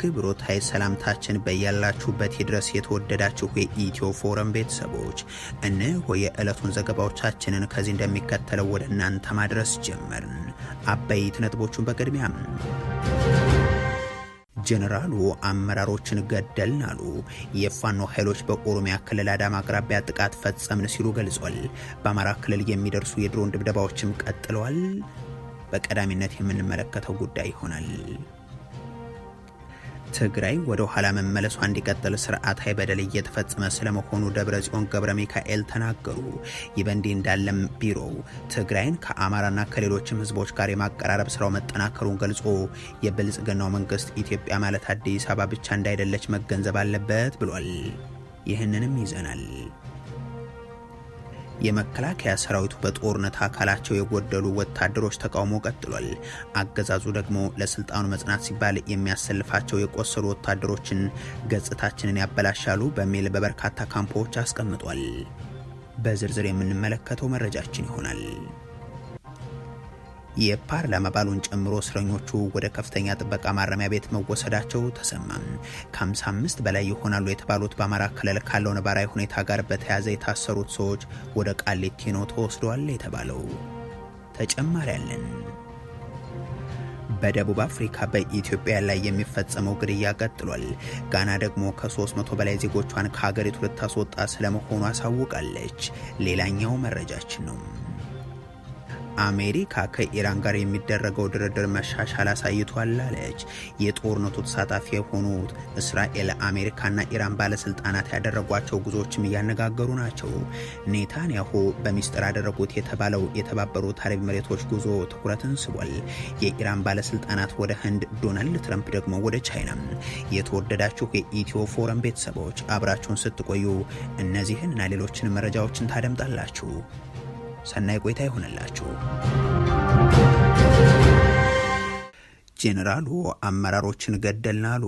አክብሮታይ ሰላምታችን በያላችሁበት ይድረስ የተወደዳችሁ የኢትዮ ፎረም ቤተሰቦች እነሆ የዕለቱን ዘገባዎቻችንን ከዚህ እንደሚከተለው ወደ እናንተ ማድረስ ጀመርን። አበይት ነጥቦቹን በቅድሚያ ጀነራሉ አመራሮችን ገደልን አሉ። የፋኖ ኃይሎች በኦሮሚያ ክልል አዳማ አቅራቢያ ጥቃት ፈጸምን ሲሉ ገልጿል። በአማራ ክልል የሚደርሱ የድሮን ድብደባዎችም ቀጥለዋል። በቀዳሚነት የምንመለከተው ጉዳይ ይሆናል። ትግራይ ወደ ኋላ መመለሷ እንዲቀጥል ስርዓታዊ በደል እየተፈጸመ ስለመሆኑ ደብረጽዮን ገብረ ሚካኤል ተናገሩ። ይህ በእንዲህ እንዳለም ቢሮው ትግራይን ከአማራና ከሌሎችም ህዝቦች ጋር የማቀራረብ ስራው መጠናከሩን ገልጾ የብልጽግናው መንግስት ኢትዮጵያ ማለት አዲስ አበባ ብቻ እንዳይደለች መገንዘብ አለበት ብሏል። ይህንንም ይዘናል። የመከላከያ ሰራዊቱ በጦርነት አካላቸው የጎደሉ ወታደሮች ተቃውሞ ቀጥሏል። አገዛዙ ደግሞ ለስልጣኑ መጽናት ሲባል የሚያሰልፋቸው የቆሰሉ ወታደሮችን ገጽታችንን ያበላሻሉ በሚል በበርካታ ካምፖች አስቀምጧል። በዝርዝር የምንመለከተው መረጃችን ይሆናል። የፓርላማ አባሉን ጨምሮ እስረኞቹ ወደ ከፍተኛ ጥበቃ ማረሚያ ቤት መወሰዳቸው ተሰማም። ከ55 በላይ ይሆናሉ የተባሉት በአማራ ክልል ካለው ነባራዊ ሁኔታ ጋር በተያያዘ የታሰሩት ሰዎች ወደ ቃሊቲ ነው ተወስደዋል የተባለው። ተጨማሪ አለን። በደቡብ አፍሪካ በኢትዮጵያ ላይ የሚፈጸመው ግድያ ቀጥሏል። ጋና ደግሞ ከ300 በላይ ዜጎቿን ከሀገሪቱ ልታስወጣ ስለመሆኑ አሳውቃለች። ሌላኛው መረጃችን ነው። አሜሪካ ከኢራን ጋር የሚደረገው ድርድር መሻሻል አሳይቷል አለች። የጦርነቱ ተሳታፊ የሆኑት እስራኤል፣ አሜሪካና ኢራን ባለስልጣናት ያደረጓቸው ጉዞዎችም እያነጋገሩ ናቸው። ኔታንያሁ በሚስጥር አደረጉት የተባለው የተባበሩት አረብ ኤሚሬቶች ጉዞ ትኩረትን ስቧል። የኢራን ባለስልጣናት ወደ ህንድ፣ ዶናልድ ትራምፕ ደግሞ ወደ ቻይና። የተወደዳችሁ የኢትዮ ፎረም ቤተሰቦች አብራችሁን ስትቆዩ እነዚህንና ሌሎችን መረጃዎችን ታደምጣላችሁ። ሰናይ ቆይታ ይሆንላችሁ። ጄኔራሉ አመራሮችን ገደልን አሉ።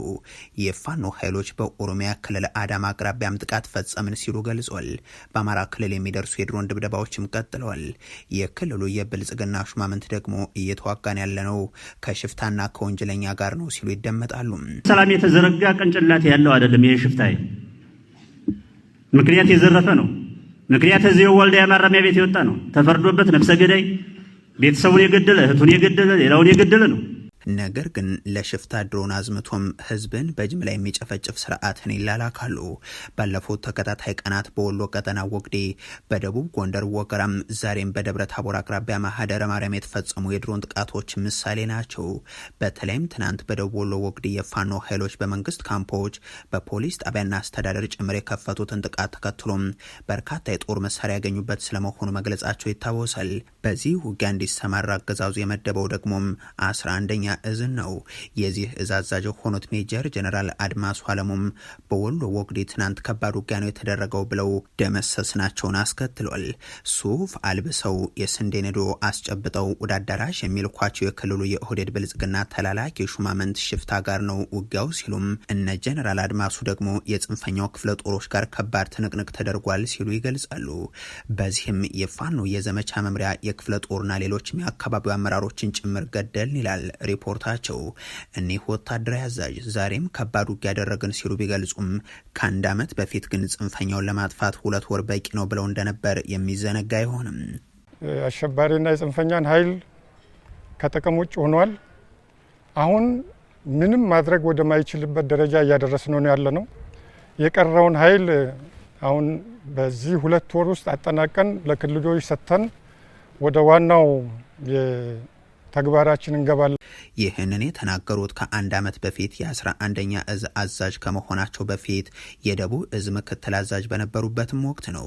የፋኖ ኃይሎች በኦሮሚያ ክልል አዳማ አቅራቢያም ጥቃት ፈጸምን ሲሉ ገልጿል። በአማራ ክልል የሚደርሱ የድሮን ድብደባዎችም ቀጥለዋል። የክልሉ የብልጽግና ሹማምንት ደግሞ እየተዋጋን ያለነው ከሽፍታና ከወንጀለኛ ጋር ነው ሲሉ ይደመጣሉ። ሰላም የተዘረጋ ቅንጭላት ያለው አይደለም። ይሄ ሽፍታ ምክንያት የዘረፈ ነው። ምክንያት እዚሁ ወልዲያ ማረሚያ ቤት የወጣ ነው። ተፈርዶበት ነፍሰ ገዳይ ቤተሰቡን የገደለ እህቱን የገደለ ሌላውን የገደለ ነው። ነገር ግን ለሽፍታ ድሮን አዝምቶም ህዝብን በጅምላ የሚጨፈጭፍ ስርዓትን ይላላካሉ። ባለፉት ተከታታይ ቀናት በወሎ ቀጠና ወግዴ፣ በደቡብ ጎንደር ወገራም፣ ዛሬም በደብረ ታቦር አቅራቢያ ማህደረ ማርያም የተፈጸሙ የድሮን ጥቃቶች ምሳሌ ናቸው። በተለይም ትናንት በደቡብ ወሎ ወግዴ የፋኖ ኃይሎች በመንግስት ካምፖች፣ በፖሊስ ጣቢያና አስተዳደር ጭምር የከፈቱትን ጥቃት ተከትሎም በርካታ የጦር መሳሪያ ያገኙበት ስለመሆኑ መግለጻቸው ይታወሳል። በዚህ ውጊያ እንዲሰማራ አገዛዙ የመደበው ደግሞም 11ኛ እዝን ነው። የዚህ እዝ አዛዥ የሆኑት ሜጀር ጀነራል አድማሱ አለሙም በወሎ ወግዴ ትናንት ከባድ ውጊያ ነው የተደረገው ብለው ደመሰስናቸውን አስከትሏል። ሱፍ አልብሰው የስንዴ ነዶ አስጨብጠው ወደ አዳራሽ የሚልኳቸው የክልሉ የኦህዴድ ብልጽግና ተላላኪ ሹማምንት ሽፍታ ጋር ነው ውጊያው ሲሉም፣ እነ ጀነራል አድማሱ ደግሞ የጽንፈኛው ክፍለ ጦሮች ጋር ከባድ ትንቅንቅ ተደርጓል ሲሉ ይገልጻሉ። በዚህም የፋኖ የዘመቻ መምሪያ የክፍለ ጦርና ሌሎችም የአካባቢው አመራሮችን ጭምር ገደልን ይላል ሪፖርታቸው። እኒህ ወታደራዊ አዛዥ ዛሬም ከባድ ውጊያ ያደረግን ሲሉ ቢገልጹም ከአንድ ዓመት በፊት ግን ጽንፈኛውን ለማጥፋት 2 ወር በቂ ነው ብለው እንደነበር የሚዘነጋ አይሆንም። አሸባሪና የጽንፈኛን ኃይል ከጥቅም ውጭ ሆኗል። አሁን ምንም ማድረግ ወደማይችልበት ደረጃ እያደረስነው ነው ያለ ነው። የቀረውን ኃይል አሁን በዚህ 2 ወር ውስጥ አጠናቀን ለክልሎች ሰጥተን ወደ ዋናው ተግባራችን እንገባለን። ይህንን የተናገሩት ከአንድ ዓመት በፊት የ11ኛ እዝ አዛዥ ከመሆናቸው በፊት የደቡብ እዝ ምክትል አዛዥ በነበሩበትም ወቅት ነው።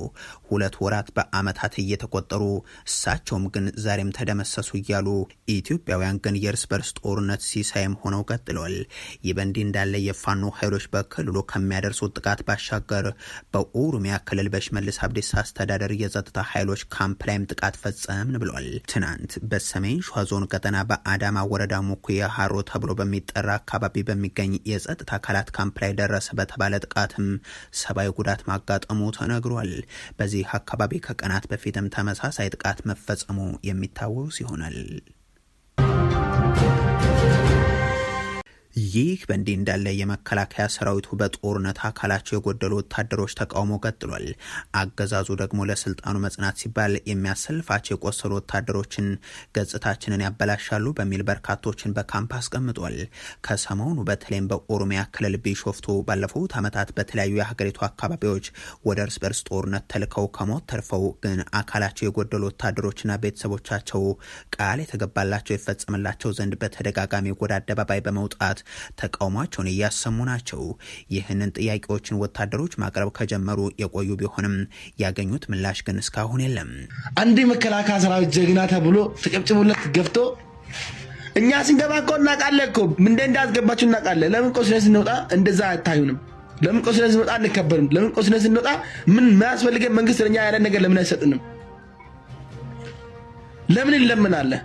2 ወራት በአመታት እየተቆጠሩ እሳቸውም ግን ዛሬም ተደመሰሱ እያሉ ኢትዮጵያውያን ግን የእርስ በርስ ጦርነት ሲሳይም ሆነው ቀጥለዋል። ይህ በእንዲህ እንዳለ የፋኖ ኃይሎች በክልሉ ከሚያደርሱት ጥቃት ባሻገር በኦሮሚያ ክልል በሽመልስ አብዲሳ አስተዳደር የጸጥታ ኃይሎች ካምፕ ላይም ጥቃት ፈጸምን ብሏል። ትናንት በሰሜን ሸዋ ዞን ቀጠና በአዳማ ወረዳ ሙኩያ ሀሮ ተብሎ በሚጠራ አካባቢ በሚገኝ የጸጥታ አካላት ካምፕ ላይ ደረሰ በተባለ ጥቃትም ሰብአዊ ጉዳት ማጋጠሙ ተነግሯል። በዚህ አካባቢ ከቀናት በፊትም ተመሳሳይ ጥቃት መፈጸሙ የሚታወስ ይሆናል። ይህ በእንዲህ እንዳለ የመከላከያ ሰራዊቱ በጦርነት አካላቸው የጎደሉ ወታደሮች ተቃውሞ ቀጥሏል። አገዛዙ ደግሞ ለስልጣኑ መጽናት ሲባል የሚያሰልፋቸው የቆሰሉ ወታደሮችን ገጽታችንን ያበላሻሉ በሚል በርካቶችን በካምፕ አስቀምጧል። ከሰሞኑ በተለይም በኦሮሚያ ክልል ቢሾፍቱ ባለፉት ዓመታት በተለያዩ የሀገሪቱ አካባቢዎች ወደ እርስ በርስ ጦርነት ተልከው ከሞት ተርፈው ግን አካላቸው የጎደሉ ወታደሮችና ቤተሰቦቻቸው ቃል የተገባላቸው ይፈጸምላቸው ዘንድ በተደጋጋሚ ወደ አደባባይ በመውጣት ተቃውሟቸውን እያሰሙ ናቸው። ይህንን ጥያቄዎችን ወታደሮች ማቅረብ ከጀመሩ የቆዩ ቢሆንም ያገኙት ምላሽ ግን እስካሁን የለም። አንድ መከላከያ ሰራዊት ጀግና ተብሎ ተጨብጭቦለት ገፍቶ እኛ ስንገባ እኮ እናውቃለን እኮ ምን እንዳስገባችሁ እናውቃለን። ለምን ቆስለን ስንወጣ እንደዛ አታዩንም? ለምን ቆስለን ስንወጣ አንከበርም? ለምን ቆስለን ስንወጣ ምን የሚያስፈልገን መንግስት ለኛ ያለ ነገር ለምን አይሰጥንም? ለምን እንለምናለን?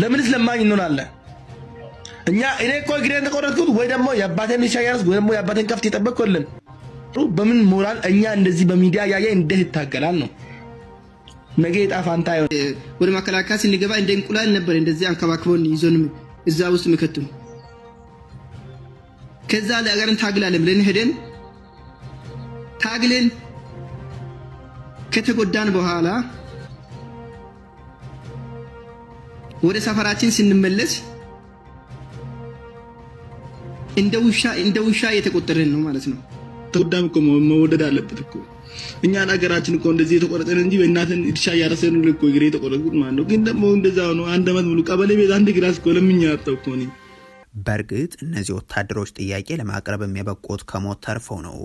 ለምንስ ለማኝ እንሆናለን? እኛ እኔ እኮ እግሬን ተቆረጥኩት ወይ ደግሞ የአባቴን ሻያርስ ወይ ደግሞ የአባቴን ከፍት የጠበቅኩልን በምን ሞራል እኛ እንደዚህ በሚዲያ ያየ እንዴት ይታገላል ነው? ነገ የጣፋንታ ወደ መከላከያ ስንገባ እንደ እንቁላል ነበር እንደዚህ አንከባክቦን ይዞን እዛ ውስጥ መከቱን። ከዛ ለአገርን ታግላለን ብለን ሄደን ታግለን ከተጎዳን በኋላ ወደ ሰፈራችን ስንመለስ እንደ ውሻ የተቆጠረን ነው ማለት ነው። ተጎዳም እኮ መወደድ አለበት እኮ እኛ ሀገራችን እኮ እንደዚህ የተቆረጠን እንጂ በእናትን እርሻ ያረሰን እኮ እግሬ የተቆረጥኩት ማለት ነው። ግን ደግሞ እንደዛው ነው። አንድ አመት ሙሉ ቀበሌ ቤት አንድ ግራስ እኮ ለምኛ አጣው እኮ ነኝ። በእርግጥ እነዚህ ወታደሮች ጥያቄ ለማቅረብ የሚያበቁት ከሞት ተርፈው ነው።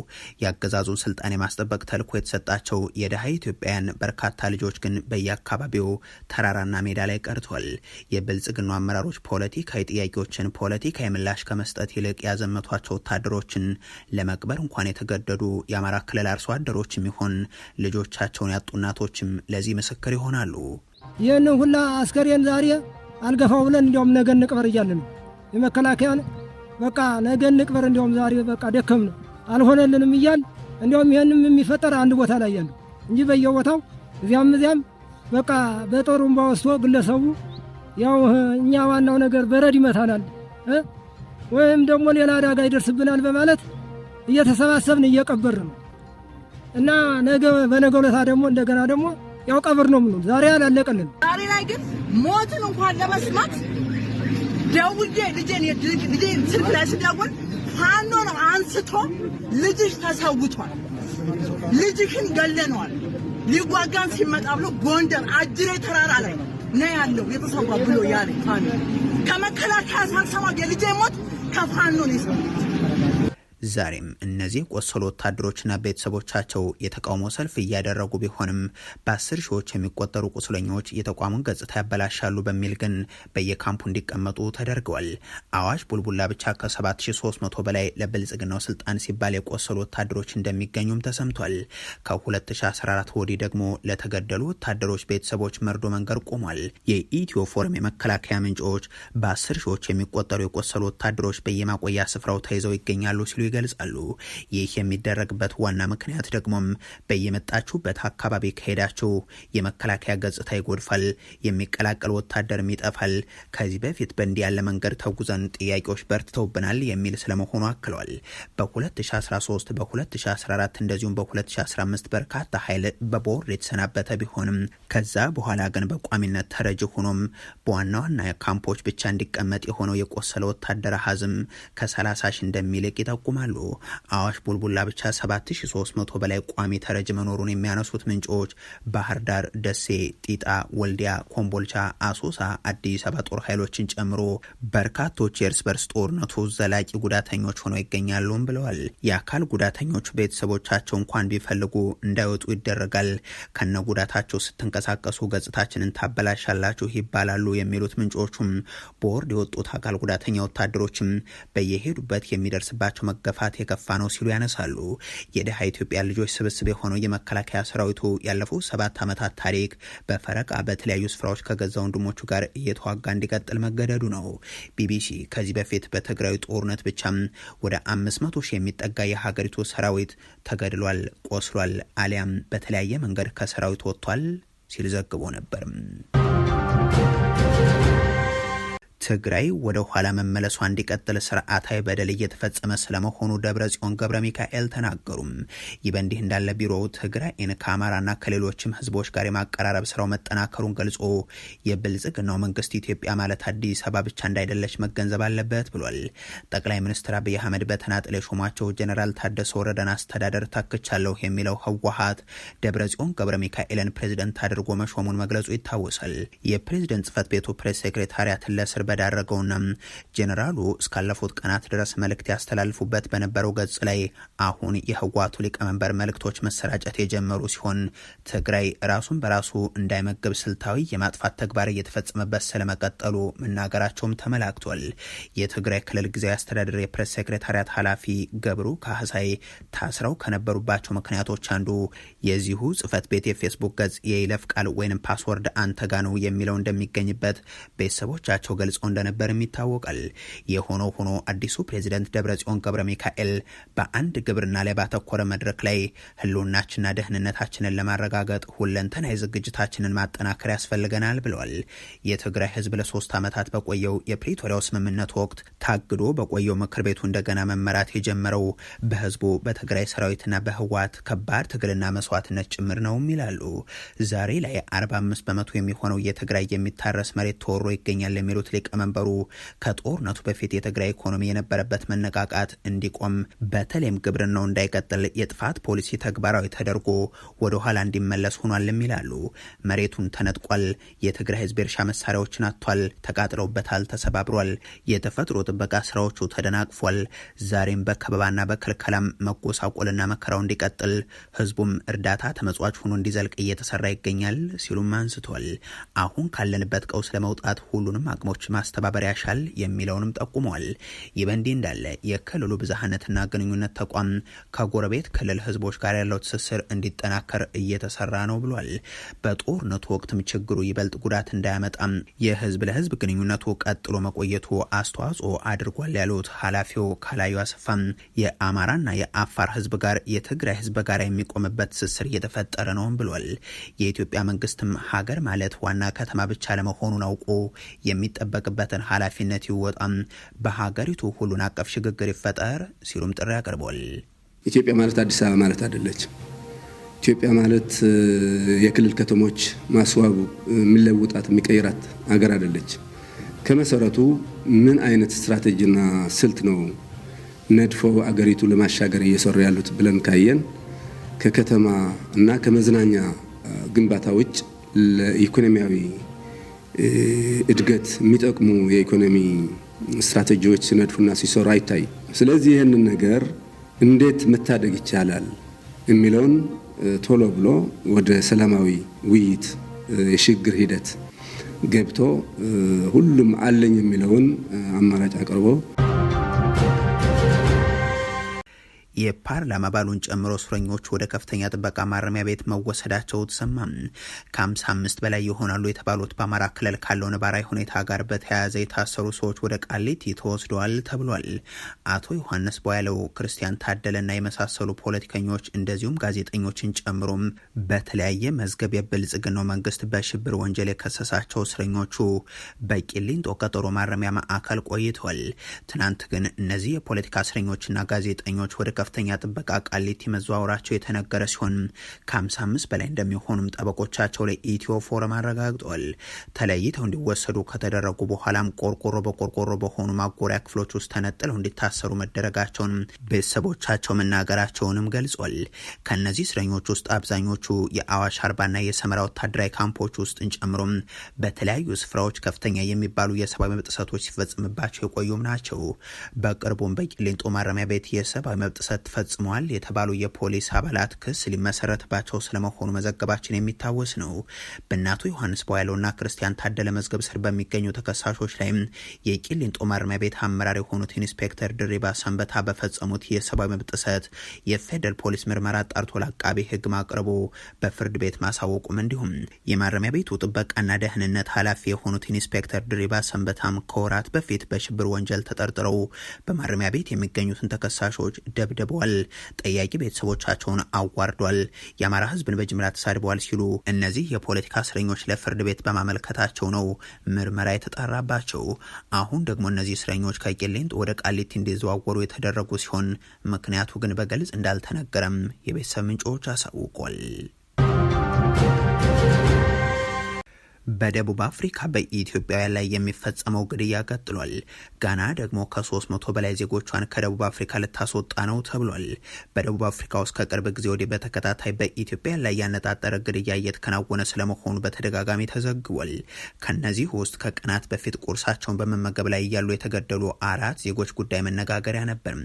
የአገዛዙን ስልጣን የማስጠበቅ ተልዕኮ የተሰጣቸው የደሃ ኢትዮጵያውያን በርካታ ልጆች ግን በየአካባቢው ተራራና ሜዳ ላይ ቀርቷል። የብልጽግና አመራሮች ፖለቲካዊ ጥያቄዎችን ፖለቲካዊ ምላሽ ከመስጠት ይልቅ ያዘመቷቸው ወታደሮችን ለመቅበር እንኳን የተገደዱ የአማራ ክልል አርሶ አደሮችም ይሆን ልጆቻቸውን ያጡ እናቶችም ለዚህ ምስክር ይሆናሉ። ይህንን ሁላ አስከሬን ዛሬ አልገፋው ብለን እንዲያውም ነገ እንቅበር እያልን ነው። የመከላከያን በቃ ነገ እንቅበር እንዲያውም ዛሬ በቃ ደከም ነው አልሆነልንም እያል እንዲያውም ይህንም የሚፈጠር አንድ ቦታ ላይ ያለ እንጂ በየቦታው እዚያም በቃ በጦሩም ባወስቶ ግለሰቡ ያው እኛ ዋናው ነገር በረድ ይመታናል ወይም ደግሞ ሌላ አደጋ ይደርስብናል በማለት እየተሰባሰብን እየቀበር ነው እና ነገ በነገው ዕለት ደግሞ እንደገና ደግሞ ያው ቀብር ነው ምን ዛሬ አላለቀልን። ዛሬ ላይ ግን ሞትን እንኳን ለመስማት ደውዬ ልጄን ስልክ ላይ ስደውል ፋኖ ነው አንስቶ ልጅሽ ተሰውቷል፣ ልጅሽን ገለነዋል፣ ሊዋጋን ሲመጣ ብሎ ጎንደር አጅሬ ተራራ ላይ ነው ያለው የተሰዋ ብሎ ያለ ፋኖ ከመከላከያ ሳልሰማ የልጄ ሞት ከፋኖ ነው የሰማሁት። ዛሬም እነዚህ ቆሰሉ ወታደሮችና ቤተሰቦቻቸው የተቃውሞ ሰልፍ እያደረጉ ቢሆንም በ10 ሺዎች የሚቆጠሩ ቁስለኞች የተቋሙን ገጽታ ያበላሻሉ በሚል ግን በየካምፑ እንዲቀመጡ ተደርገዋል። አዋሽ ቡልቡላ ብቻ ከ7300 በላይ ለብልጽግናው ስልጣን ሲባል የቆሰሉ ወታደሮች እንደሚገኙም ተሰምቷል። ከ2014 ወዲህ ደግሞ ለተገደሉ ወታደሮች ቤተሰቦች መርዶ መንገር ቆሟል። የኢትዮ ፎረም የመከላከያ ምንጮች በ10 ሺዎች የሚቆጠሩ የቆሰሉ ወታደሮች በየማቆያ ስፍራው ተይዘው ይገኛሉ ሲሉ ይገልጻሉ። ይህ የሚደረግበት ዋና ምክንያት ደግሞም በየመጣችሁበት አካባቢ ከሄዳችሁ የመከላከያ ገጽታ ይጎድፋል፣ የሚቀላቀል ወታደርም ይጠፋል። ከዚህ በፊት በእንዲህ ያለ መንገድ ተጉዘን ጥያቄዎች በርትተውብናል የሚል ስለመሆኑ አክለዋል። በ2013 በ2014 እንደዚሁም በ2015 በርካታ ኃይል በቦርድ የተሰናበተ ቢሆንም ከዛ በኋላ ግን በቋሚነት ተረጅ ሆኖም በዋና ዋና ካምፖች ብቻ እንዲቀመጥ የሆነው የቆሰለ ወታደር አሃዝም ከ30 ሺህ እንደሚልቅ ይጠቁማል። አዋሽ ቡልቡላ ብቻ 7300 በላይ ቋሚ ተረጅ መኖሩን የሚያነሱት ምንጮች ባህር ዳር፣ ደሴ፣ ጢጣ፣ ወልዲያ፣ ኮምቦልቻ፣ አሶሳ፣ አዲስ አበባ ጦር ኃይሎችን ጨምሮ በርካቶች የእርስ በርስ ጦርነቱ ዘላቂ ጉዳተኞች ሆነው ይገኛሉም ብለዋል። የአካል ጉዳተኞቹ ቤተሰቦቻቸው እንኳን ቢፈልጉ እንዳይወጡ ይደረጋል። ከነ ጉዳታቸው ስትንቀሳቀሱ ገጽታችንን ታበላሻላችሁ ይባላሉ የሚሉት ምንጮቹም ቦርድ የወጡት አካል ጉዳተኛ ወታደሮችም በየሄዱበት የሚደርስባቸው መገፋት የከፋ ነው ሲሉ ያነሳሉ። የደሃ ኢትዮጵያ ልጆች ስብስብ የሆነው የመከላከያ ሰራዊቱ ያለፉት 7 ዓመታት ታሪክ በፈረቃ በተለያዩ ስፍራዎች ከገዛ ወንድሞቹ ጋር እየተዋጋ እንዲቀጥል መገደዱ ነው። ቢቢሲ ከዚህ በፊት በትግራይ ጦርነት ብቻም ወደ 500 ሺህ የሚጠጋ የሀገሪቱ ሰራዊት ተገድሏል፣ ቆስሏል፣ አሊያም በተለያየ መንገድ ከሰራዊቱ ወጥቷል ሲል ዘግቦ ነበር። ትግራይ ወደ ኋላ መመለሷ እንዲቀጥል ስርዓታዊ በደል እየተፈጸመ ስለመሆኑ ደብረጽዮን ገብረ ሚካኤል ተናገሩም። ይህ በእንዲህ እንዳለ ቢሮው ትግራይን ከአማራና ከሌሎችም ህዝቦች ጋር የማቀራረብ ስራው መጠናከሩን ገልጾ የብልጽግናው መንግስት ኢትዮጵያ ማለት አዲስ አበባ ብቻ እንዳይደለች መገንዘብ አለበት ብሏል። ጠቅላይ ሚኒስትር አብይ አህመድ በተናጥል የሾሟቸው ጀነራል ታደሰ ወረደን አስተዳደር ታክቻለሁ የሚለው ህወሓት ደብረጽዮን ገብረ ሚካኤልን ፕሬዝደንት አድርጎ መሾሙን መግለጹ ይታወሳል። የፕሬዝደንት ጽህፈት ቤቱ ፕሬስ ሴክሬታሪያትን ለስር በዳረገውና ጀነራሉ እስካለፉት ቀናት ድረስ መልእክት ያስተላልፉበት በነበረው ገጽ ላይ አሁን የህወሓቱ ሊቀመንበር መልእክቶች መሰራጨት የጀመሩ ሲሆን ትግራይ ራሱን በራሱ እንዳይመግብ ስልታዊ የማጥፋት ተግባር እየተፈጸመበት ስለመቀጠሉ መናገራቸውም ተመላክቷል። የትግራይ ክልል ጊዜያዊ አስተዳደር የፕሬስ ሴክሬታሪያት ኃላፊ ገብሩ ካህሳይ ታስረው ከነበሩባቸው ምክንያቶች አንዱ የዚሁ ጽህፈት ቤት የፌስቡክ ገጽ የይለፍ ቃል ወይም ፓስወርድ አንተጋ ነው የሚለው እንደሚገኝበት ቤተሰቦቻቸው ገልጸው እንደነበርም ይታወቃል። የሆነው ሆኖ አዲሱ ፕሬዝደንት ደብረጽዮን ገብረ ሚካኤል በአንድ ግብርና ላይ ባተኮረ መድረክ ላይ ህልውናችንና ደህንነታችንን ለማረጋገጥ ሁለንተናዊ ዝግጅታችንን ማጠናከር ያስፈልገናል ብለዋል። የትግራይ ህዝብ ለ3 ዓመታት በቆየው የፕሪቶሪያው ስምምነት ወቅት ታግዶ በቆየው ምክር ቤቱ እንደገና መመራት የጀመረው በህዝቡ በትግራይ ሰራዊትና በህወሓት ከባድ ትግልና መስዋዕትነት ጭምር ነው ይላሉ። ዛሬ ላይ 45 በመቶ የሚሆነው የትግራይ የሚታረስ መሬት ተወሮ ይገኛል የሚሉት ሊቀመንበሩ ከጦርነቱ በፊት የትግራይ ኢኮኖሚ የነበረበት መነቃቃት እንዲቆም በተለይም ግብርናው እንዳይቀጥል የጥፋት ፖሊሲ ተግባራዊ ተደርጎ ወደ ኋላ እንዲመለስ ሆኗል ይላሉ። መሬቱን ተነጥቋል። የትግራይ ህዝብ እርሻ መሳሪያዎችን አጥቷል፣ ተቃጥለውበታል፣ ተሰባብሯል። የተፈጥሮ ጥበቃ ስራዎቹ ተደናቅፏል። ዛሬም በከበባና በክልከላም መጎሳቆልና መከራው እንዲቀጥል ህዝቡም እርዳታ ተመጽዋች ሆኖ እንዲዘልቅ እየተሰራ ይገኛል ሲሉም አንስቷል። አሁን ካለንበት ቀውስ ለመውጣት ሁሉንም አቅሞች ማስተባበር ያሻል የሚለውንም ጠቁመዋል። ይህ በእንዲህ እንዳለ የክልሉ ብዝሃነትና ግንኙነት ተቋም ከጎረቤት ክልል ህዝቦች ጋር ያለው ትስስር እንዲጠናከር እየተሰራ ነው ብሏል። በጦርነቱ ወቅትም ችግሩ ይበልጥ ጉዳት እንዳያመጣም የህዝብ ለህዝብ ግንኙነቱ ቀጥሎ መቆየቱ አስተዋጽኦ አድርጓል ያሉት ኃላፊው ካላዩ አሰፋም የአማራና የአፋር ህዝብ ጋር የትግራይ ህዝብ ጋር የሚቆምበት ትስስር እየተፈጠረ ነው ብሏል። የኢትዮጵያ መንግስትም ሀገር ማለት ዋና ከተማ ብቻ ለመሆኑን አውቆ የሚጠበቅበትን ኃላፊነት ይወጣም፣ በሀገሪቱ ሁሉን አቀፍ ሽግግር ይፈጠር ሲሉም ጥሪ አቅርቧል። ኢትዮጵያ ማለት አዲስ አበባ ማለት አይደለች። ኢትዮጵያ ማለት የክልል ከተሞች ማስዋቡ የሚለውጣት የሚቀይራት ሀገር አይደለች። ከመሰረቱ ምን አይነት ስትራቴጂና ስልት ነው ነድፎ አገሪቱ ለማሻገር እየሰሩ ያሉት ብለን ካየን ከከተማ እና ከመዝናኛ ግንባታ ውጭ ለኢኮኖሚያዊ እድገት የሚጠቅሙ የኢኮኖሚ ስትራቴጂዎች ሲነድፉና ሲሰሩ አይታይ። ስለዚህ ይህንን ነገር እንዴት መታደግ ይቻላል የሚለውን ቶሎ ብሎ ወደ ሰላማዊ ውይይት የሽግግር ሂደት ገብቶ ሁሉም አለኝ የሚለውን አማራጭ አቅርቦ የፓርላማ አባሉን ጨምሮ እስረኞች ወደ ከፍተኛ ጥበቃ ማረሚያ ቤት መወሰዳቸው ተሰማ። ከ55 በላይ ይሆናሉ የተባሉት በአማራ ክልል ካለው ነባራዊ ሁኔታ ጋር በተያያዘ የታሰሩ ሰዎች ወደ ቃሊቲ ተወስደዋል ተብሏል። አቶ ዮሐንስ ቦያለው፣ ክርስቲያን ታደለና የመሳሰሉ ፖለቲከኞች እንደዚሁም ጋዜጠኞችን ጨምሮም በተለያየ መዝገብ የብልጽግናው መንግስት በሽብር ወንጀል የከሰሳቸው እስረኞቹ በቂሊንጦ ቀጠሮ ማረሚያ ማዕከል ቆይተዋል። ትናንት ግን እነዚህ የፖለቲካ እስረኞችና ጋዜጠኞች ወደ ከፍተኛ ጥበቃ ቃሊቲ መዘዋወራቸው የተነገረ ሲሆን ከ55 በላይ እንደሚሆኑም ጠበቆቻቸው ለኢትዮ ፎረም አረጋግጠዋል። ተለይተው እንዲወሰዱ ከተደረጉ በኋላም ቆርቆሮ በቆርቆሮ በሆኑ ማጎሪያ ክፍሎች ውስጥ ተነጥለው እንዲታሰሩ መደረጋቸውን ቤተሰቦቻቸው መናገራቸውንም ገልጿል። ከነዚህ እስረኞች ውስጥ አብዛኞቹ የአዋሽ አርባና የሰመራ ወታደራዊ ካምፖች ውስጥን ጨምሮም በተለያዩ ስፍራዎች ከፍተኛ የሚባሉ የሰብአዊ መብት ጥሰቶች ሲፈጽምባቸው የቆዩም ናቸው። በቅርቡም በቂሊንጦ ማረሚያ ቤት የሰብአዊ መብት ጥሰት ፈጽሟል የተባሉ የፖሊስ አባላት ክስ ሊመሰረትባቸው ስለመሆኑ መዘገባችን የሚታወስ ነው። በእናቱ ዮሐንስ ቦያለውና ክርስቲያን ታደለ መዝገብ ስር በሚገኙ ተከሳሾች ላይም የቂሊንጦ ማረሚያ ቤት አመራር የሆኑት ኢንስፔክተር ድሪባ ሰንበታ በፈጸሙት የሰብአዊ መብት ጥሰት የፌደራል ፖሊስ ምርመራ ጣርቶ ለአቃቤ ሕግ ማቅረቡ በፍርድ ቤት ማሳወቁም እንዲሁም የማረሚያ ቤቱ ጥበቃና ደህንነት ኃላፊ የሆኑት ኢንስፔክተር ድሪባ ሰንበታም ከወራት በፊት በሽብር ወንጀል ተጠርጥረው በማረሚያ ቤት የሚገኙትን ተከሳሾች ደብደ ደብድበዋል፣ ጠያቂ ቤተሰቦቻቸውን አዋርዷል፣ የአማራ ህዝብን በጅምላ ተሳድበዋል ሲሉ እነዚህ የፖለቲካ እስረኞች ለፍርድ ቤት በማመልከታቸው ነው ምርመራ የተጣራባቸው። አሁን ደግሞ እነዚህ እስረኞች ከቂሊንጦ ወደ ቃሊቲ እንዲዘዋወሩ የተደረጉ ሲሆን ምክንያቱ ግን በግልጽ እንዳልተነገረም የቤተሰብ ምንጮች አሳውቋል። በደቡብ አፍሪካ በኢትዮጵያውያን ላይ የሚፈጸመው ግድያ ቀጥሏል። ጋና ደግሞ ከ300 በላይ ዜጎቿን ከደቡብ አፍሪካ ልታስወጣ ነው ተብሏል። በደቡብ አፍሪካ ውስጥ ከቅርብ ጊዜ ወዲህ በተከታታይ በኢትዮጵያውያን ላይ ያነጣጠረ ግድያ እየተከናወነ ስለመሆኑ በተደጋጋሚ ተዘግቧል። ከነዚህ ውስጥ ከቀናት በፊት ቁርሳቸውን በመመገብ ላይ እያሉ የተገደሉ 4 ዜጎች ጉዳይ መነጋገሪያ ነበር።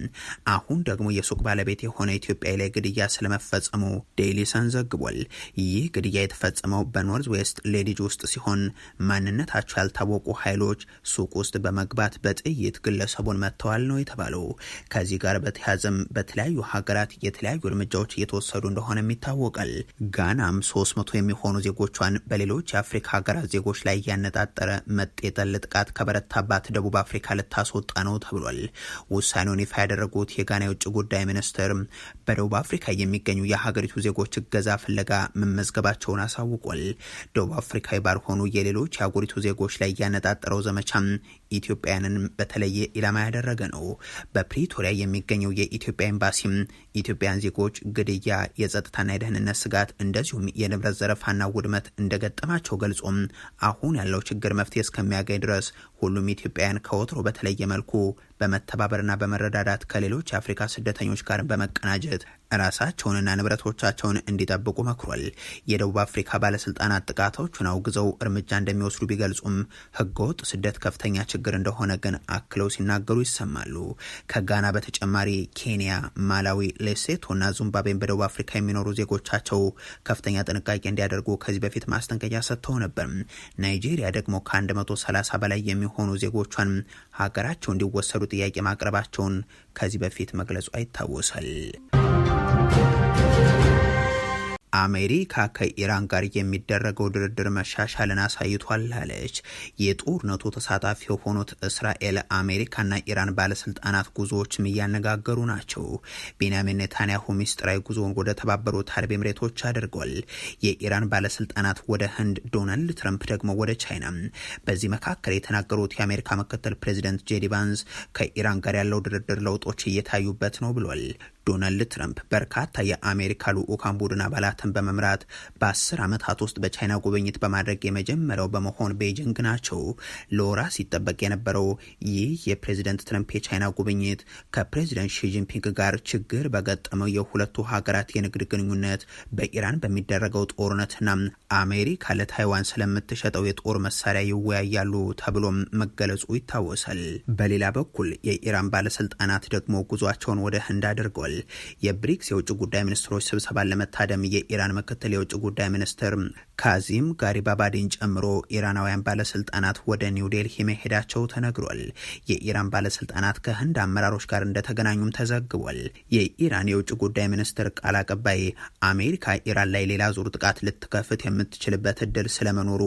አሁን ደግሞ የሱቅ ባለቤት የሆነ ኢትዮጵያዊ ላይ ግድያ ስለመፈጸሙ ዴይሊ ሰን ዘግቧል። ይህ ግድያ የተፈጸመው በኖርዝ ዌስት ሌዲጅ ውስጥ ሲሆን ማንነታቸው ያልታወቁ ኃይሎች ሱቅ ውስጥ በመግባት በጥይት ግለሰቡን መጥተዋል ነው የተባለው። ከዚህ ጋር በተያያዘም በተለያዩ ሀገራት የተለያዩ እርምጃዎች እየተወሰዱ እንደሆነም ይታወቃል። ጋናም 300 የሚሆኑ ዜጎቿን በሌሎች የአፍሪካ ሀገራት ዜጎች ላይ ያነጣጠረ መጤጠል ጥቃት ከበረታባት ደቡብ አፍሪካ ልታስወጣ ነው ተብሏል። ውሳኔውን ይፋ ያደረጉት የጋና የውጭ ጉዳይ ሚኒስትር በደቡብ አፍሪካ የሚገኙ የሀገሪቱ ዜጎች እገዛ ፍለጋ መመዝገባቸውን አሳውቋል። ደቡብ አፍሪካዊ ሆኑ የሌሎች የአገሪቱ ዜጎች ላይ ያነጣጠረው ዘመቻም ኢትዮጵያውያንን በተለየ ኢላማ ያደረገ ነው። በፕሪቶሪያ የሚገኘው የኢትዮጵያ ኤምባሲም ኢትዮጵያን ዜጎች ግድያ፣ የጸጥታና የደህንነት ስጋት እንደዚሁም የንብረት ዘረፋና ውድመት እንደገጠማቸው ገልጾም አሁን ያለው ችግር መፍትሄ እስከሚያገኝ ድረስ ሁሉም ኢትዮጵያውያን ከወትሮ በተለየ መልኩ በመተባበርና በመረዳዳት ከሌሎች የአፍሪካ ስደተኞች ጋር በመቀናጀት ራሳቸውንና ንብረቶቻቸውን እንዲጠብቁ መክሯል። የደቡብ አፍሪካ ባለስልጣናት ጥቃቶቹን አውግዘው እርምጃ እንደሚወስዱ ቢገልጹም ህገወጥ ስደት ከፍተኛ ችግር እንደሆነ ግን አክለው ሲናገሩ ይሰማሉ። ከጋና በተጨማሪ ኬንያ፣ ማላዊ፣ ሌሴቶና ዚምባብዌን በደቡብ አፍሪካ የሚኖሩ ዜጎቻቸው ከፍተኛ ጥንቃቄ እንዲያደርጉ ከዚህ በፊት ማስጠንቀቂያ ሰጥተው ነበር። ናይጄሪያ ደግሞ ከ130 በላይ የሚሆኑ ዜጎቿን ሀገራቸው እንዲወሰዱ ጥያቄ ማቅረባቸውን ከዚህ በፊት መግለጿ ይታወሳል። አሜሪካ ከኢራን ጋር የሚደረገው ድርድር መሻሻልን አሳይቷል አለች። የጦርነቱ ተሳታፊ የሆኑት እስራኤል፣ አሜሪካና ኢራን ባለስልጣናት ጉዞዎችም እያነጋገሩ ናቸው። ቤንያሚን ኔታንያሁ ሚስጥራዊ ጉዞውን ወደ ተባበሩት አረብ ኤምሬቶች አድርጓል። የኢራን ባለስልጣናት ወደ ህንድ፣ ዶናልድ ትረምፕ ደግሞ ወደ ቻይና። በዚህ መካከል የተናገሩት የአሜሪካ ምክትል ፕሬዚደንት ጄዲ ቫንስ ከኢራን ጋር ያለው ድርድር ለውጦች እየታዩበት ነው ብሏል። ዶናልድ ትረምፕ በርካታ የአሜሪካ ልዑካን ቡድን አባላትን በመምራት በ10 ዓመታት ውስጥ በቻይና ጉብኝት በማድረግ የመጀመሪያው በመሆን ቤጂንግ ናቸው። ለወራ ሲጠበቅ የነበረው ይህ የፕሬዚደንት ትረምፕ የቻይና ጉብኝት ከፕሬዚደንት ሺጂንፒንግ ጋር ችግር በገጠመው የሁለቱ ሀገራት የንግድ ግንኙነት፣ በኢራን በሚደረገው ጦርነትና አሜሪካ ለታይዋን ስለምትሸጠው የጦር መሳሪያ ይወያያሉ ተብሎም መገለጹ ይታወሳል። በሌላ በኩል የኢራን ባለስልጣናት ደግሞ ጉዟቸውን ወደ ህንድ አድርገዋል። የብሪክስ የውጭ ጉዳይ ሚኒስትሮች ስብሰባን ለመታደም የኢራን ምክትል የውጭ ጉዳይ ሚኒስትር ካዚም ጋሪባባዲን ጨምሮ ኢራናውያን ባለስልጣናት ወደ ኒው ዴልሂ መሄዳቸው ተነግሯል። የኢራን ባለስልጣናት ከህንድ አመራሮች ጋር እንደተገናኙም ተዘግቧል። የኢራን የውጭ ጉዳይ ሚኒስትር ቃል አቀባይ አሜሪካ ኢራን ላይ ሌላ ዙር ጥቃት ልትከፍት የምትችልበት እድል ስለመኖሩ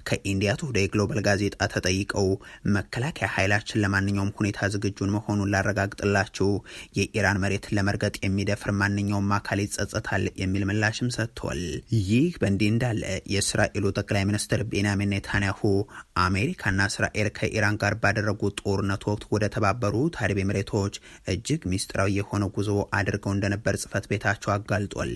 ከኢንዲያ ቱዴይ ግሎባል ጋዜጣ ተጠይቀው መከላከያ ኃይላችን ለማንኛውም ሁኔታ ዝግጁን መሆኑን ላረጋግጥላችሁ፣ የኢራን መሬትን ለመርገጥ የሚደፍር ማንኛውም አካል ይጸጸታል የሚል ምላሽም ሰጥቷል። ይህ በእንዲህ እንዳለ የእስራኤሉ ጠቅላይ ሚኒስትር ቤንያሚን ኔታንያሁ አሜሪካና እስራኤል ከኢራን ጋር ባደረጉት ጦርነት ወቅት ወደ ተባበሩት አረብ ኤምሬቶች እጅግ ሚስጥራዊ የሆነ ጉዞ አድርገው እንደነበር ጽህፈት ቤታቸው አጋልጧል።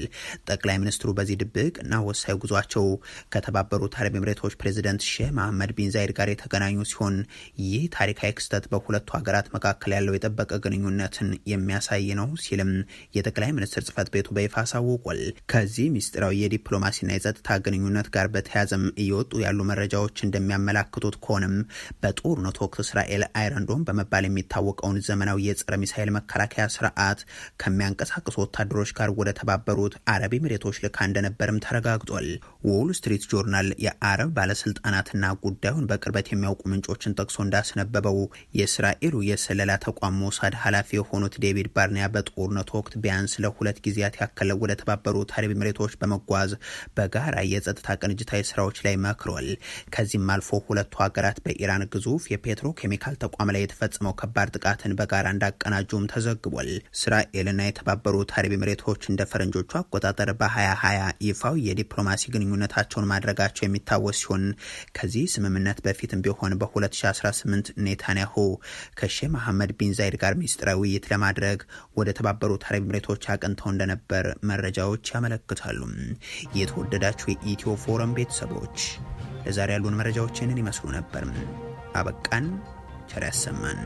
ጠቅላይ ሚኒስትሩ በዚህ ድብቅ እና ወሳኝ ጉዟቸው ከተባበሩት አረብ ኤምሬቶች ፕሬዚደንት ሼህ መሐመድ ቢን ዛይድ ጋር የተገናኙ ሲሆን ይህ ታሪካዊ ክስተት በሁለቱ ሀገራት መካከል ያለው የጠበቀ ግንኙነትን የሚያሳይ ነው ሲልም የጠቅላይ ሚኒስትር ጽህፈት ቤቱ በይፋ አሳውቋል። ከዚህ ሚስጥራዊ የዲፕሎማሲና የጸጥታ ግንኙነት ጋር በተያያዘም እየወጡ ያሉ መረጃዎች እንደሚያመላክቱት ከሆነም በጦርነቱ ወቅት እስራኤል አይረንዶም በመባል የሚታወቀውን ዘመናዊ የጸረ ሚሳኤል መከላከያ ስርዓት ከሚያንቀሳቅሱ ወታደሮች ጋር ወደ ተባበሩት አረብ ኤሚሬቶች ልካ እንደነበርም ተረጋግጧል። ዎል ስትሪት ጆርናል የአረብ ባለስልጣናትና ጉዳዩን በቅርበት የሚያውቁ ምንጮችን ጠቅሶ እንዳስነበበው የእስራኤሉ የስለላ ተቋም ሞሳድ ኃላፊ የሆኑት ዴቪድ ባርኒያ በጦርነቱ ጦርነት ወቅት ቢያንስ ለ2 ጊዜያት ያክል ወደ ተባበሩት አረብ ኤሚሬቶች በመጓዝ በጋራ የጸጥታ ቅንጅታዊ ስራዎች ላይ መክሯል። ከዚህም አልፎ ሁለቱ ሀገራት በኢራን ግዙፍ የፔትሮ ኬሚካል ተቋም ላይ የተፈጸመው ከባድ ጥቃትን በጋራ እንዳቀናጁም ተዘግቧል። እስራኤልና የተባበሩት አረብ ኤሚሬቶች እንደ ፈረንጆቹ አቆጣጠር በ2020 ይፋዊ የዲፕሎማሲ ግንኙነታቸውን ማድረጋቸው የሚታወስ ሲሆን ከዚህ ስምምነት በፊትም ቢሆን በ2018 ኔታንያሁ ከሼህ መሐመድ ቢን ዛይድ ጋር ሚስጥራዊ ውይይት ለማድረግ ወደ ተባበሩት አረብ ኤሚሬቶች አቅንተው እንደነበር መረጃዎች ያመለክታሉ። የተወደዳችሁ የኢትዮ ፎረም ቤተሰቦች ለዛሬ ያሉን መረጃዎች ይህንን ይመስሉ ነበር። አበቃን። ቸር ያሰማን።